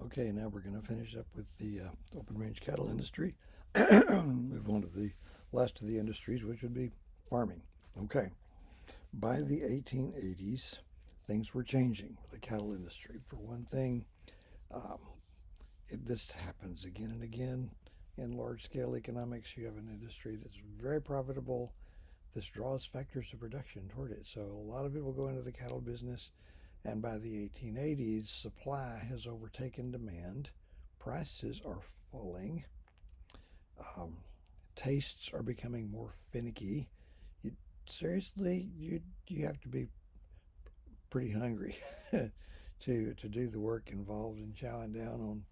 Okay, now we're going to finish up with the open range cattle industry. Move on to the last of the industries, which would be farming. Okay, by the 1880s, things were changing with the cattle industry. For one thing, this happens again and again in large scale economics. You have an industry that's very profitable. This draws factors of production toward it. So a lot of people go into the cattle business, and by the 1880s, supply has overtaken demand. Prices are falling. Um, Tastes are becoming more finicky. You, seriously, you have to be pretty hungry to do the work involved in chowing down on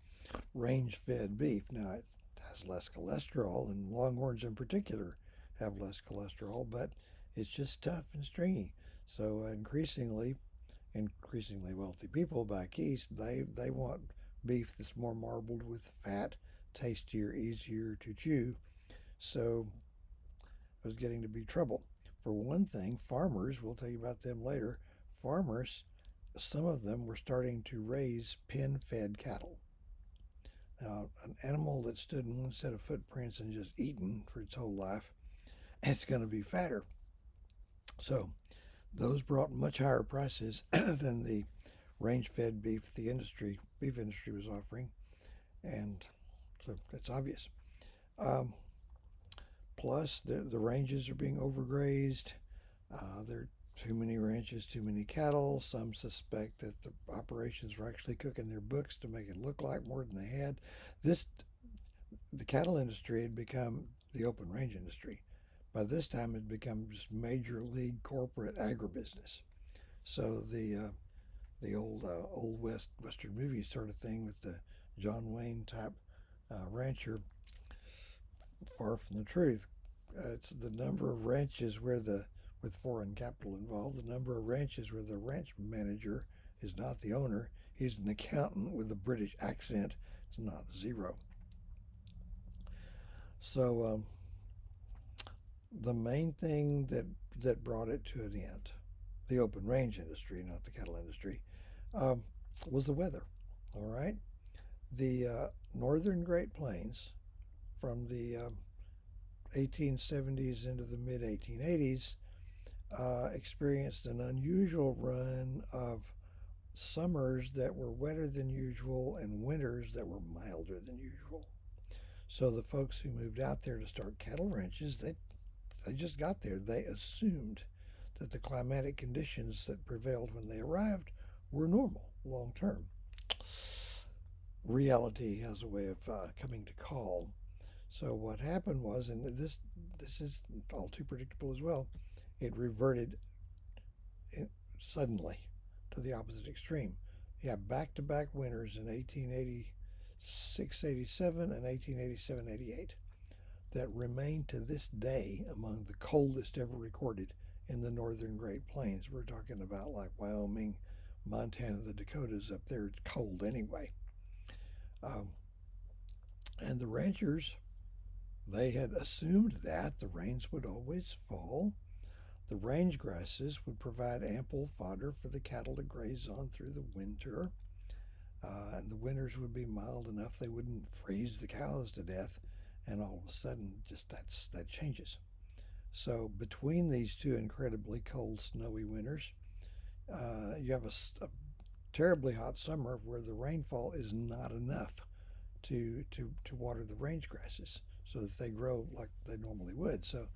range-fed beef. Now it has less cholesterol, and Longhorns in particular have less cholesterol, but it's just tough and stringy. So increasingly wealthy people back east, they want beef that's more marbled with fat, tastier, easier to chew. So it was getting to be trouble. For one thing, farmers, we'll tell you about them later, farmers, some of them were starting to raise pen-fed cattle. Now, an animal that stood in one set of footprints and just eaten for its whole life, it's going to be fatter. So those brought much higher prices than the range-fed beef beef industry was offering, and so it's obvious. Um, Plus, the ranges are being overgrazed. There are too many ranches, too many cattle. Some suspect that the operations were actually cooking their books to make it look like more than they had. The cattle industry had become the open range industry. By this time, it had become just major league corporate agribusiness. So the old western movie sort of thing with the John Wayne type rancher, far from the truth. It's the number of ranches with foreign capital involved, the number of ranches where the ranch manager is not the owner. He's an accountant with a British accent. It's not zero. So the main thing that brought it to an end, the open range industry, not the cattle industry, um, was the weather. All right, the northern Great Plains from the 1870s into the mid 1880s experienced an unusual run of summers that were wetter than usual and winters that were milder than usual. So the folks who moved out there to start cattle ranches, they just got there. They assumed that the climatic conditions that prevailed when they arrived were normal long term. Reality has a way of coming to call. So what happened was, and this is all too predictable as well, it reverted suddenly to the opposite extreme. You have back-to-back winters in 1886-87 and 1887-88 that remain to this day among the coldest ever recorded in the northern Great Plains. We're talking about like Wyoming, Montana, the Dakotas up there. It's cold anyway. And the ranchers, they had assumed that the rains would always fall. The range grasses would provide ample fodder for the cattle to graze on through the winter. And the winters would be mild enough they wouldn't freeze the cows to death. And all of a sudden, just that changes. So between these two incredibly cold, snowy winters, you have a terribly hot summer where the rainfall is not enough to water the range grasses so that they grow like they normally would. So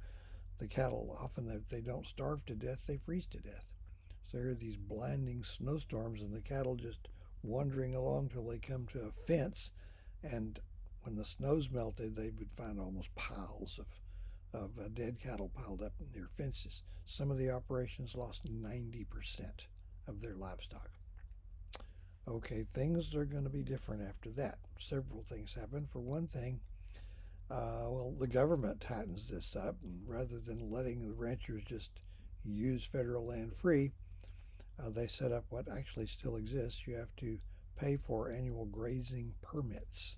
the cattle, often if they don't starve to death, they freeze to death. So there are these blinding snowstorms and the cattle just wandering along till they come to a fence, and when the snow's melted, they would find almost piles of dead cattle piled up near fences. Some of the operations lost 90% of their livestock. Okay, things are going to be different after that. Several things happen. For one thing, the government tightens this up, and rather than letting the ranchers just use federal land free, they set up what actually still exists. You have to pay for annual grazing permits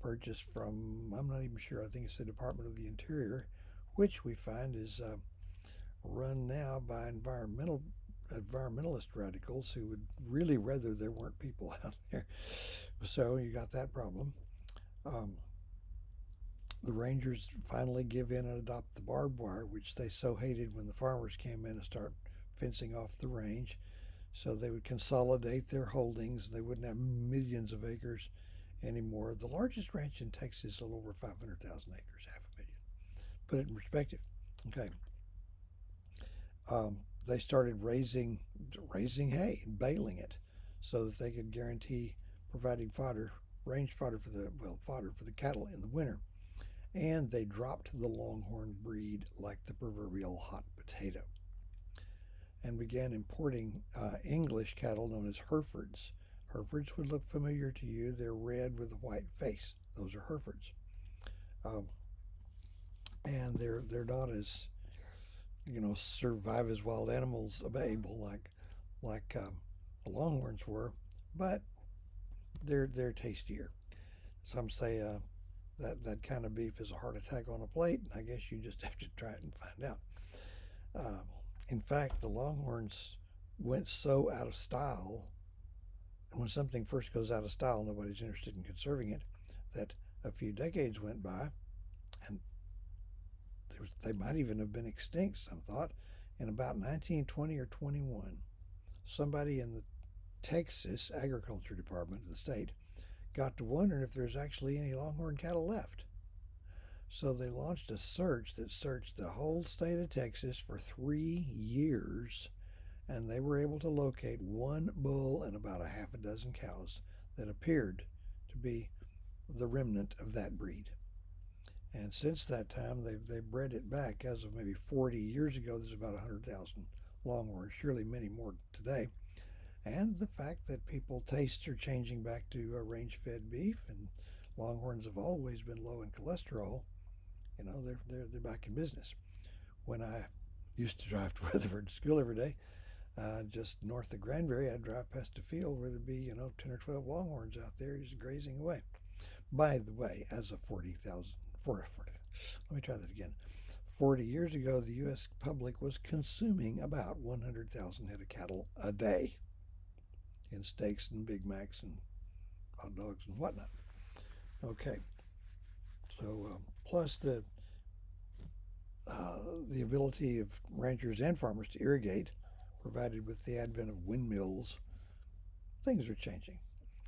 purchased from, I'm not even sure, I think it's the Department of the Interior, which we find is run now by environmental environmentalist radicals who would really rather there weren't people out there. So you got that problem. Um, the rangers finally give in and adopt the barbed wire, which they so hated when the farmers came in and start fencing off the range. So they would consolidate their holdings. They wouldn't have millions of acres anymore. The largest ranch in Texas is a little over 500,000 acres, half a million. Put it in perspective. Okay. They started raising hay and baling it so that they could guarantee providing fodder, range fodder fodder for the cattle in the winter. And they dropped the Longhorn breed like the proverbial hot potato and began importing English cattle known as Herefords. Herefords would look familiar to you. They're red with a white face. Those are Herefords. And they're not as survive as wild animals able like the Longhorns were, but they're tastier. Some say that kind of beef is a heart attack on a plate, and I guess you just have to try it and find out. In fact, the Longhorns went so out of style, and when something first goes out of style, nobody's interested in conserving it, that a few decades went by, and they might even have been extinct, some thought. In about 1920 or 21, somebody in the Texas Agriculture Department of the state got to wondering if there's actually any Longhorn cattle left. So they launched a search that searched the whole state of Texas for 3 years, and they were able to locate one bull and about a half a dozen cows that appeared to be the remnant of that breed. And since that time, they've bred it back. As of maybe 40 years ago, there's about 100,000 Longhorns, surely many more today. And the fact that people tastes are changing back to range-fed beef, and Longhorns have always been low in cholesterol. They're back in business. When I used to drive to Rutherford to school every day, just north of Granbury, I'd drive past a field where there'd be 10 or 12 Longhorns out there just grazing away. By the way, as of 40 years ago, the U.S. public was consuming about 100,000 head of cattle a day in steaks and Big Macs and hot dogs and whatnot. Okay, so plus the ability of ranchers and farmers to irrigate, provided with the advent of windmills, things are changing.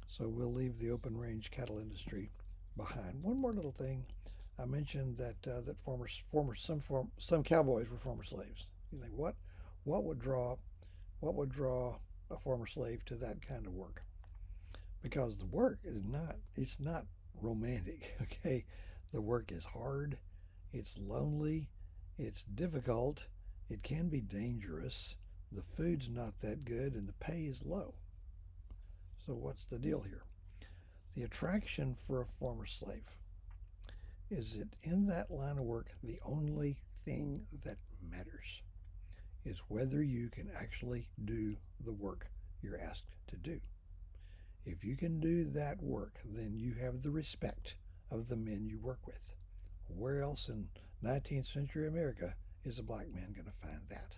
So we'll leave the open range cattle industry behind. One more little thing. I mentioned that some cowboys were former slaves. You think what would draw a former slave to that kind of work? Because the work it's not romantic. Okay, the work is hard, it's lonely, it's difficult, it can be dangerous, the food's not that good, and the pay is low. So what's the deal here? The attraction for a former slave is that in that line of work, the only thing that matters is whether you can actually do the work you're asked to do. If you can do that work, then you have the respect of the men you work with. Where else in 19th century America is a black man going to find that?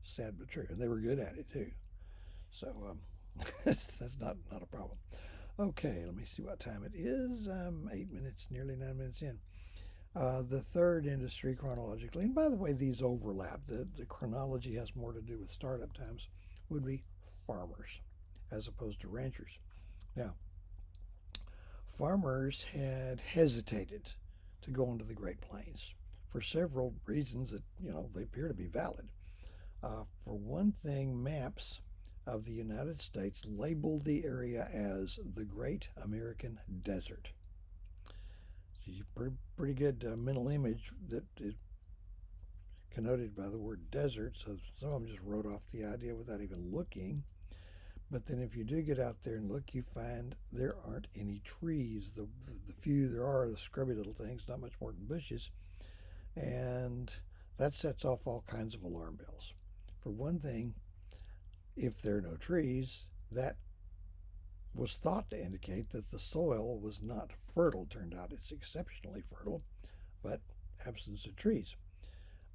Sad but true. And they were good at it too. So that's not a problem. Okay, let me see what time it is. 8 minutes, nearly 9 minutes in. The third industry chronologically, and by the way, these overlap. The chronology has more to do with startup times, would be farmers as opposed to ranchers. Now, farmers had hesitated to go into the Great Plains for several reasons that, they appear to be valid. For one thing, maps of the United States labeled the area as the Great American Desert. So pretty good mental image that is connoted by the word desert, so some of them just wrote off the idea without even looking. But then if you do get out there and look, you find there aren't any trees. The few there are the scrubby little things, not much more than bushes. And that sets off all kinds of alarm bells. For one thing, if there are no trees, that was thought to indicate that the soil was not fertile. Turned out it's exceptionally fertile, but absence of trees.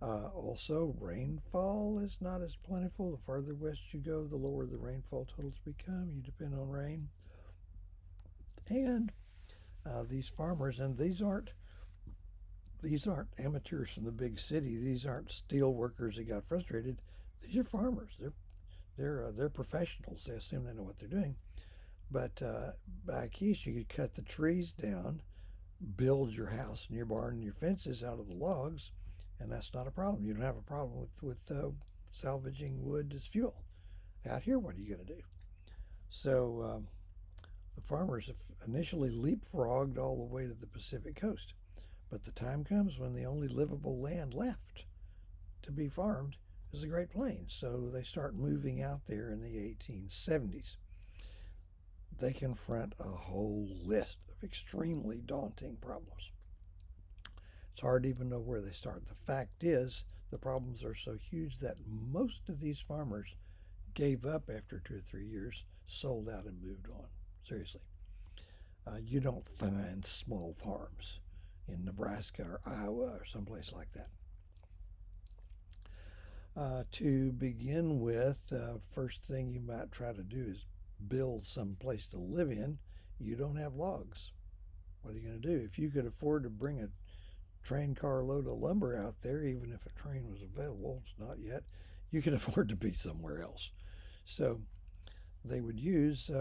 Also, rainfall is not as plentiful. The farther west you go, the lower the rainfall totals become. You depend on rain. And these farmers, and these aren't amateurs from the big city. These aren't steel workers that got frustrated. These are farmers. They're professionals. They assume they know what they're doing. But back east, you could cut the trees down, build your house and your barn and your fences out of the logs, and that's not a problem. You don't have a problem with salvaging wood as fuel. Out here, what are you going to do? So the farmers have initially leapfrogged all the way to the Pacific coast. But the time comes when the only livable land left to be farmed is the Great Plains. So they start moving out there in the 1870s. They confront a whole list of extremely daunting problems. It's hard to even know where they start. The fact is, the problems are so huge that most of these farmers gave up after 2 or 3 years, sold out, and moved on. Seriously. You don't find small farms in Nebraska or Iowa or someplace like that. To begin with, first thing you might try to do is build some place to live in. You don't have logs. What are you going to do? If you could afford to bring a train car load of lumber out there, even if a train was available, it's not yet, you can afford to be somewhere else. So they would use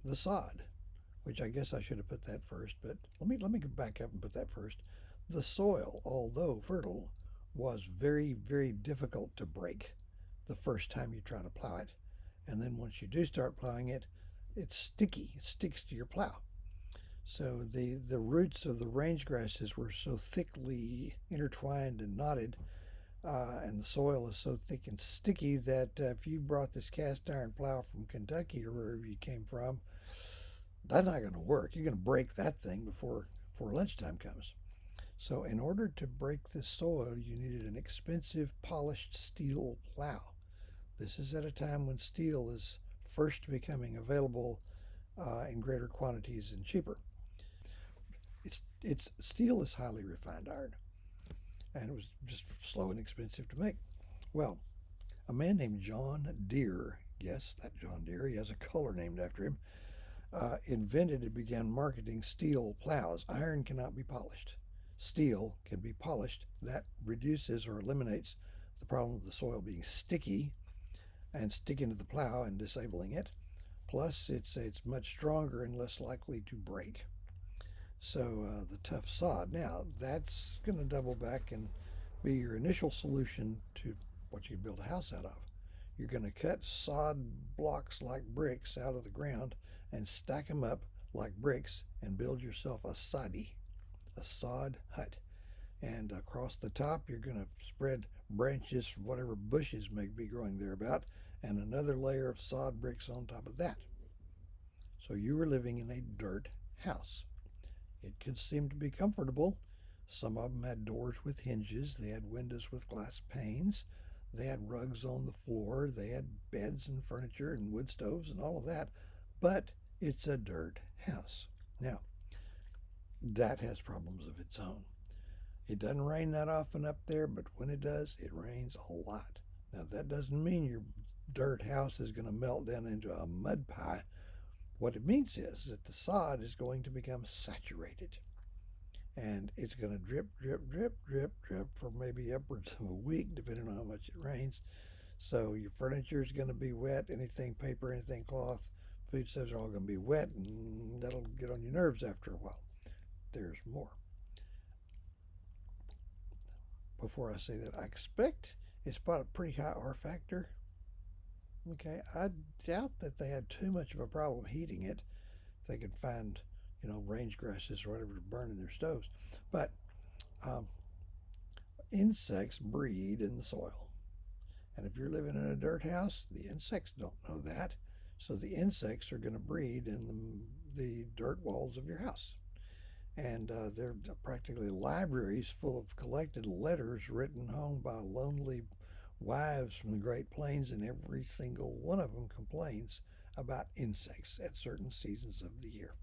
the sod, which I guess I should have put that first, but let me go back up and put that first. The soil, although fertile, was very, very difficult to break the first time you try to plow it. And then once you do start plowing it, it's sticky. It sticks to your plow. So the roots of the range grasses were so thickly intertwined and knotted, and the soil is so thick and sticky that if you brought this cast iron plow from Kentucky or wherever you came from, that's not going to work. You're going to break that thing before lunchtime comes. So in order to break this soil, you needed an expensive polished steel plow. This is at a time when steel is first becoming available in greater quantities and cheaper. Steel is highly refined iron, and it was just slow and expensive to make. Well, a man named John Deere, yes, that John Deere, he has a color named after him, invented and began marketing steel plows. Iron cannot be polished. Steel can be polished. That reduces or eliminates the problem of the soil being sticky and sticking to the plow and disabling it. Plus, it's much stronger and less likely to break. So the tough sod. Now, that's going to double back and be your initial solution to what you build a house out of. You're going to cut sod blocks like bricks out of the ground and stack them up like bricks and build yourself a soddy, a sod hut. And across the top, you're going to spread branches from whatever bushes may be growing thereabout and another layer of sod bricks on top of that. So you were living in a dirt house. It could seem to be comfortable. Some of them had doors with hinges. They had windows with glass panes. They had rugs on the floor. They had beds and furniture and wood stoves and all of that. But it's a dirt house. Now, that has problems of its own. It doesn't rain that often up there, but when it does, it rains a lot. Now, that doesn't mean your dirt house is going to melt down into a mud pie. What it means is that the sod is going to become saturated. And it's going to drip, drip, drip, drip, drip for maybe upwards of a week, depending on how much it rains. So your furniture is going to be wet. Anything paper, anything cloth, foodstuffs are all going to be wet, and that'll get on your nerves after a while. There's more. Before I say that, I expect it's about a pretty high R factor. Okay, I doubt that they had too much of a problem heating it. If they could find, range grasses or whatever to burn in their stoves. But insects breed in the soil. And if you're living in a dirt house, the insects don't know that. So the insects are going to breed in the dirt walls of your house. And they're practically libraries full of collected letters written home by lonely wives from the Great Plains, and every single one of them complains about insects at certain seasons of the year.